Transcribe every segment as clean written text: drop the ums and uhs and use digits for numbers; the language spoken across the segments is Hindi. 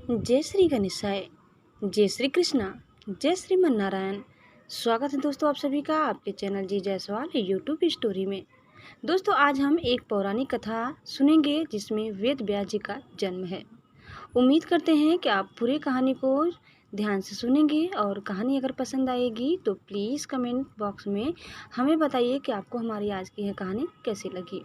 जय श्री गणेशाय, जय श्री कृष्णा, जय श्रीमन नारायण। स्वागत है दोस्तों आप सभी का आपके चैनल जी जायसवाल यूट्यूब स्टोरी में। दोस्तों आज हम एक पौराणिक कथा सुनेंगे जिसमें वेद व्यास जी का जन्म है। उम्मीद करते हैं कि आप पूरी कहानी को ध्यान से सुनेंगे और कहानी अगर पसंद आएगी तो प्लीज़ कमेंट बॉक्स में हमें बताइए कि आपको हमारी आज की यह कहानी कैसी लगी।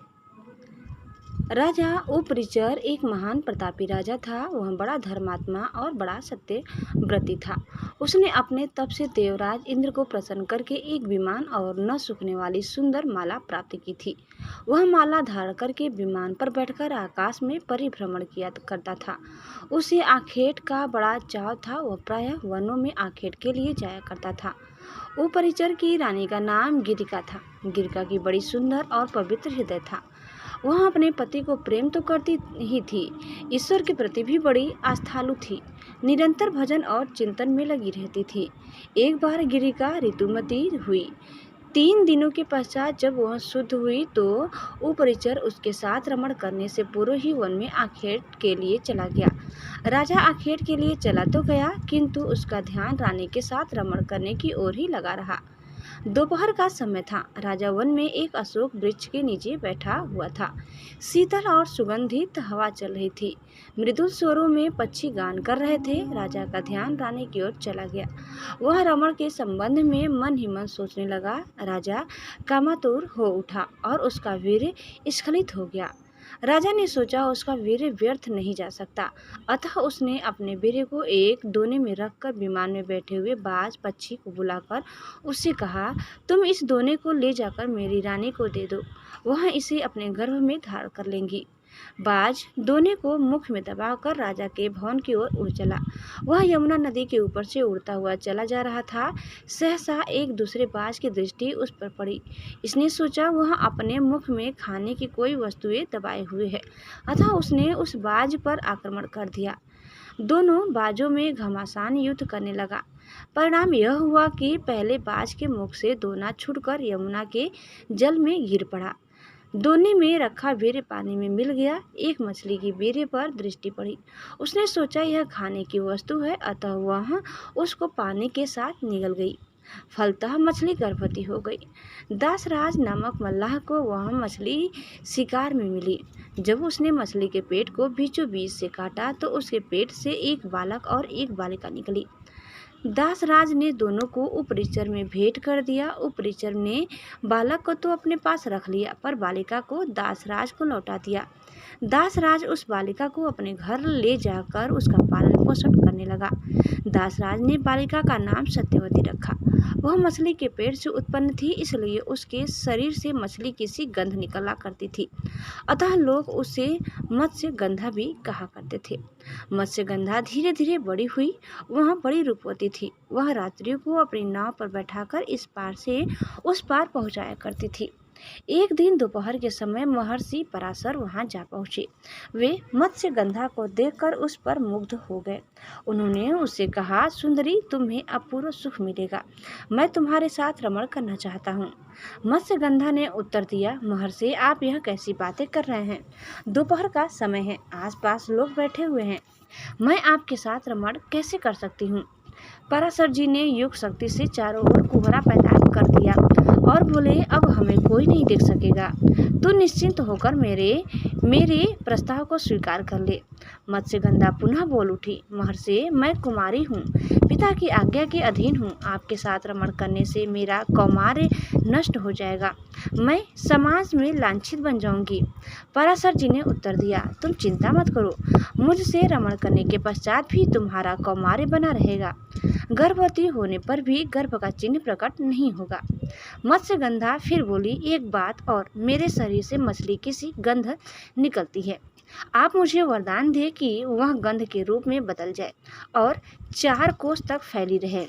राजा उपरिचर एक महान प्रतापी राजा था। वह बड़ा धर्मात्मा और बड़ा सत्यव्रती था। उसने अपने तप से देवराज इंद्र को प्रसन्न करके एक विमान और न सूखने वाली सुंदर माला प्राप्त की थी। वह माला धारण करके विमान पर बैठकर आकाश में परिभ्रमण किया करता था। उसे आखेट का बड़ा चाव था। वह प्रायः वनों में आखेट के लिए जाया करता था। उपरिचर की रानी का नाम गिरिका था। गिरिका की बड़ी सुंदर और पवित्र हृदय था। वह अपने पति को प्रेम तो करती ही थी, ईश्वर के प्रति भी बड़ी आस्थालु थी। निरंतर भजन और चिंतन में लगी रहती थी। एक बार गिरिका ऋतुमती हुई। 3 दिनों के पश्चात जब वह शुद्ध हुई तो उपरिचर उसके साथ रमण करने से पूर्व ही वन में आखेट के लिए चला गया। राजा आखेट के लिए चला तो गया किंतु उसका ध्यान रानी के साथ रमण करने की ओर ही लगा रहा। दोपहर का समय था। राजा वन में एक अशोक वृक्ष के नीचे बैठा हुआ था। शीतल और सुगंधित हवा चल रही थी। मृदुल स्वरों में पक्षी गान कर रहे थे। राजा का ध्यान रानी की ओर चला गया। वह रमण के संबंध में मन ही मन सोचने लगा। राजा कामातुर हो उठा और उसका वीर्य स्खलित हो गया। राजा ने सोचा उसका वीर्य व्यर्थ नहीं जा सकता, अतः उसने अपने वीर्य को एक दोने में रखकर विमान में बैठे हुए बाज पक्षी को बुलाकर उससे कहा, तुम इस दोने को ले जाकर मेरी रानी को दे दो, वह इसे अपने गर्भ में धारण कर लेंगी। बाज दोने को मुख में दबाकर राजा के भवन की ओर उड़ चला। वह यमुना नदी के ऊपर से उड़ता हुआ चला जा रहा था। सहसा एक दूसरे बाज की दृष्टि उस पर पड़ी। इसने सोचा वह अपने मुख में खाने की कोई वस्तुएं दबाए हुए है, अतः उसने उस बाज पर आक्रमण कर दिया। दोनों बाजों में घमासान युद्ध करने लगा। परिणाम यह हुआ कि पहले बाज के मुख से दोना छूटकर यमुना के जल में गिर पड़ा। दोने में रखा वीर्य पानी में मिल गया। एक मछली की वीर्य पर दृष्टि पड़ी। उसने सोचा यह खाने की वस्तु है, अतः वह उसको पानी के साथ निगल गई। फलतः मछली गर्भवती हो गई। दासराज नामक मल्लाह को वह मछली शिकार में मिली। जब उसने मछली के पेट को बीचों बीच से काटा तो उसके पेट से एक बालक और एक बालिका निकली। दासराज ने दोनों को उपरिचर में भेंट कर दिया। उपरिचर ने बालक को तो अपने पास रख लिया पर बालिका को दासराज को लौटा दिया। दासराज उस बालिका को अपने घर ले जाकर उसका पालन पोषण करने लगा। दासराज ने बालिका का नाम सत्यवती रखा। वह मछली के पेट से उत्पन्न थी, इसलिए उसके शरीर से मछली की सी गंध निकला करती थी, अतः लोग उसे मत्स्य गंधा भी कहा करते थे। मत्स्य गंधा धीरे धीरे बड़ी हुई। वह बड़ी रूपवती थी। वह रात्रियों को अपनी नाव पर बैठाकर इस पार से उस पार पहुंचाया करती थी। एक दिन दोपहर के समय महर्षि पराशर वहां जा पहुंचे। वे मत्स्य गंधा को देखकर उस पर मुग्ध हो गए। उन्होंने उससे कहा, सुंदरी, तुम्हें अपूर्व सुख मिलेगा। मैं तुम्हारे साथ रमण करना चाहता हूँ। मत्स्य गंधा ने उत्तर दिया, महर्षि, आप यह कैसी बातें कर रहे हैं? दोपहर का समय है, आसपास लोग बैठे हुए हैं, मैं आपके साथ रमण कैसे कर सकती हूँ? पराशर जी ने योग शक्ति से चारों ओर कोहरा पैदा कर दिया और बोले, अब हमें कोई नहीं देख सकेगा। तू निश्चिंत होकर मेरे प्रस्ताव को स्वीकार कर ले। मत्स्यगंधा पुनः बोल उठी, महर्षि, मैं कुमारी हूँ, पिता की आज्ञा के अधीन हूँ। आपके साथ रमण करने से मेरा कौमार्य नष्ट हो जाएगा। मैं समाज में लांछित बन जाऊंगी। पराशर जी ने उत्तर दिया, तुम चिंता मत करो, मुझसे रमण करने के पश्चात भी तुम्हारा कौमार्य बना रहेगा। गर्भवती होने पर भी गर्भ का चिन्ह प्रकट नहीं होगा। मत्स्यगंधा फिर बोली, एक बात और, मेरे शरीर से मछली की सी गंध निकलती है। आप मुझे वरदान दे कि वह गंध के रूप में बदल जाए और 4 कोस तक फैली रहे।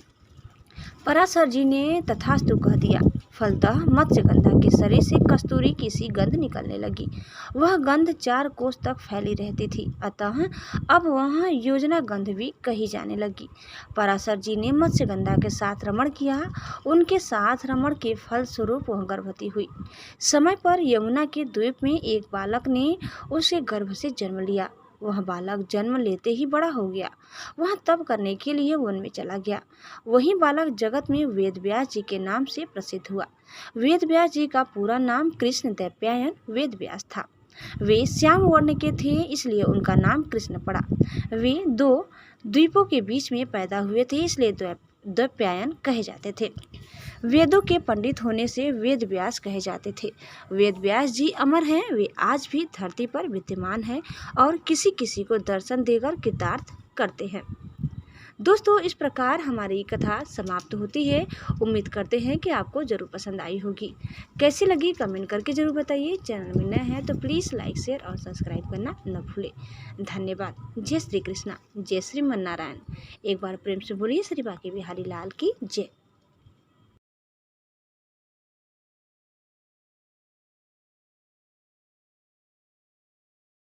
पराशर जी ने तथास्तु कह दिया। फलतः मत्स्यगंधा के शरीर से कस्तूरी की सी गंध निकलने लगी। वह गंध 4 कोस तक फैली रहती थी, अतः अब वह योजना गंध भी कही जाने लगी। पराशर जी ने मत्स्यगंधा के साथ रमण किया। उनके साथ रमण के फल स्वरूप वह गर्भवती हुई। समय पर यमुना के द्वीप में एक बालक ने उसके गर्भ से जन्म लिया। वह बालक जन्म लेते ही बड़ा हो गया। वह तप करने के लिए वन में चला गया। वही बालक जगत में वेद व्यास जी के नाम से प्रसिद्ध हुआ। वेद व्यास जी का पूरा नाम कृष्ण द्वैपायन वेद व्यास था। वे श्याम वर्ण के थे, इसलिए उनका नाम कृष्ण पड़ा। वे दो द्वीपों के बीच में पैदा हुए थे, इसलिए द्वैपायन कहे जाते थे। वेदों के पंडित होने से वेद व्यास कहे जाते थे। वेद व्यास जी अमर हैं, वे आज भी धरती पर विद्यमान हैं और किसी किसी को दर्शन देकर कृतार्थ करते हैं। दोस्तों, इस प्रकार हमारी कथा समाप्त होती है। उम्मीद करते हैं कि आपको ज़रूर पसंद आई होगी। कैसी लगी कमेंट करके ज़रूर बताइए। चैनल में नए हैं तो प्लीज़ लाइक शेयर और सब्सक्राइब करना न भूलें। धन्यवाद। जय श्री कृष्णा, जय श्री मन नारायण। एक बार प्रेम से बोलिए श्री बांके बिहारी लाल की जय।